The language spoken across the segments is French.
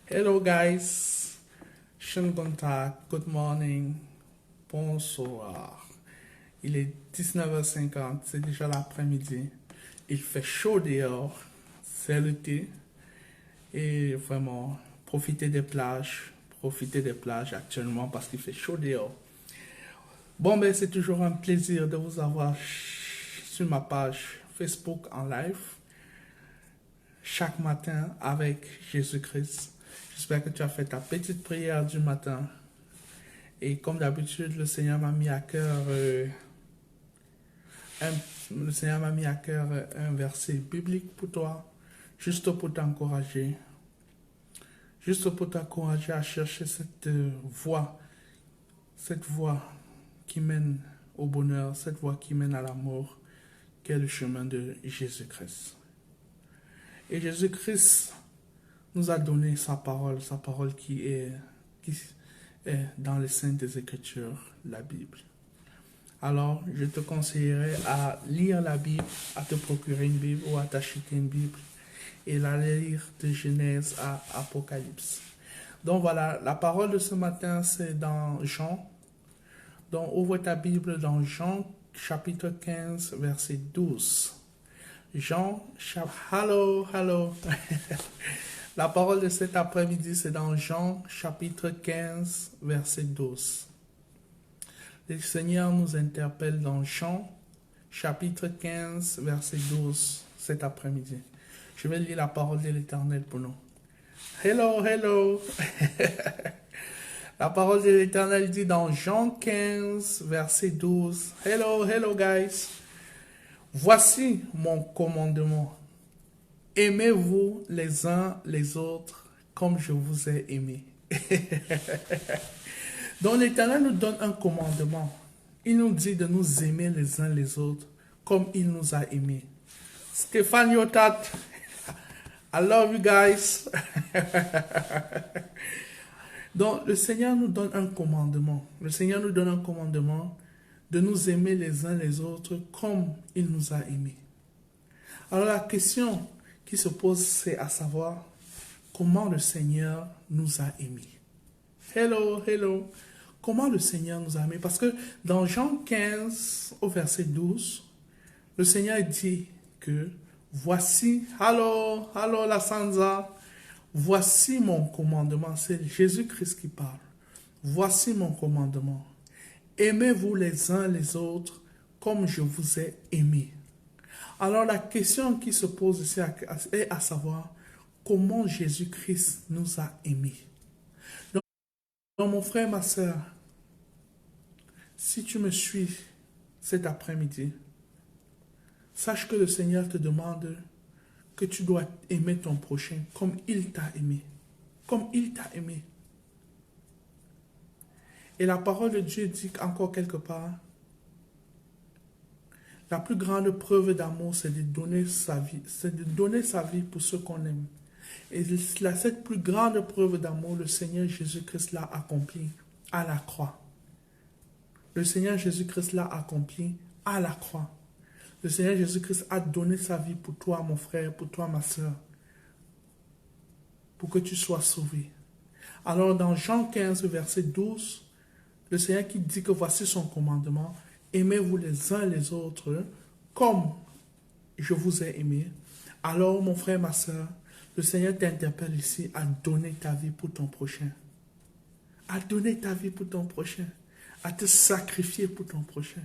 Hello guys, Sean Contact, good morning, bonsoir. Il est 19h50, c'est déjà l'après-midi. Il fait chaud dehors, c'est l'été. Et vraiment, profitez des plages actuellement parce qu'il fait chaud dehors. Bon, ben c'est toujours un plaisir de vous avoir sur ma page Facebook en live chaque matin avec Jésus-Christ. J'espère que tu as fait ta petite prière du matin. Et comme d'habitude, le Seigneur m'a mis à cœur un verset biblique pour toi, juste pour t'encourager. Juste pour t'encourager à chercher cette voie qui mène au bonheur, cette voie qui mène à l'amour, qui est le chemin de Jésus-Christ. Et Jésus-Christ nous a donné sa parole qui est dans les Saintes Écritures, la Bible. Alors, je te conseillerais à lire la Bible, à te procurer une Bible ou à t'acheter une Bible et la lire de Genèse à Apocalypse. Donc voilà, la parole de ce matin, c'est dans Jean. Donc ouvre ta Bible dans Jean, chapitre 15, verset 12. Hello. La parole de cet après-midi, c'est dans Jean, chapitre 15, verset 12. Le Seigneur nous interpelle dans Jean, chapitre 15, verset 12, cet après-midi. Je vais lire la parole de l'Éternel pour nous. Hello. La parole de l'Éternel dit dans Jean 15, verset 12. Hello guys. Voici mon commandement. Aimez-vous les uns les autres comme je vous ai aimé. Donc l'Éternel nous donne un commandement. Il nous dit de nous aimer les uns les autres comme il nous a aimés. Stéphane Yotat, I love you guys. Donc, le Seigneur nous donne un commandement. Le Seigneur nous donne un commandement de nous aimer les uns les autres comme il nous a aimés. Alors, la question qui se pose, c'est à savoir comment le Seigneur nous a aimés. Hello. Comment le Seigneur nous a aimés? Parce que dans Jean 15, au verset 12, le Seigneur dit que voici, hello la Sansa. Voici mon commandement, c'est Jésus-Christ qui parle. Voici mon commandement. Aimez-vous les uns les autres comme je vous ai aimé. Alors la question qui se pose ici est à savoir comment Jésus-Christ nous a aimés. Donc mon frère, ma soeur, si tu me suis cet après-midi, sache que le Seigneur te demande que tu dois aimer ton prochain comme il t'a aimé. Comme il t'a aimé. Et la parole de Dieu dit encore quelque part, la plus grande preuve d'amour, c'est de donner sa vie. C'est de donner sa vie pour ceux qu'on aime. Et cette plus grande preuve d'amour, le Seigneur Jésus-Christ l'a accompli à la croix. Le Seigneur Jésus-Christ l'a accompli à la croix. Le Seigneur Jésus-Christ a donné sa vie pour toi, mon frère, pour toi, ma soeur, pour que tu sois sauvé. Alors, dans Jean 15, verset 12, le Seigneur qui dit que voici son commandement, aimez-vous les uns les autres comme je vous ai aimé. Alors, mon frère, ma soeur, le Seigneur t'interpelle ici à donner ta vie pour ton prochain. À donner ta vie pour ton prochain. À te sacrifier pour ton prochain.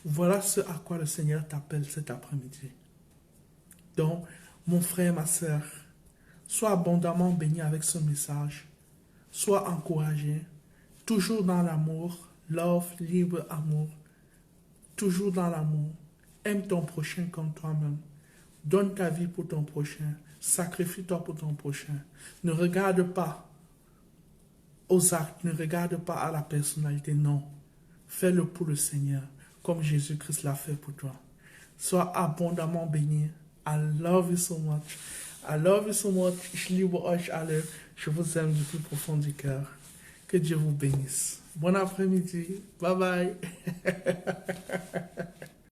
Voilà ce à quoi le Seigneur t'appelle cet après-midi. Donc, mon frère, ma soeur, sois abondamment béni avec ce message. Sois encouragé. Toujours dans l'amour. Love, libre, amour. Toujours dans l'amour. Aime ton prochain comme toi-même. Donne ta vie pour ton prochain. Sacrifie-toi pour ton prochain. Ne regarde pas aux actes. Ne regarde pas à la personnalité. Non. Fais-le pour le Seigneur. Comme Jésus-Christ l'a fait pour toi. Sois abondamment béni. I love you so much. I love you so much. Ich liebe euch alle. Je vous aime du plus profond du cœur. Que Dieu vous bénisse. Bon après-midi. Bye bye.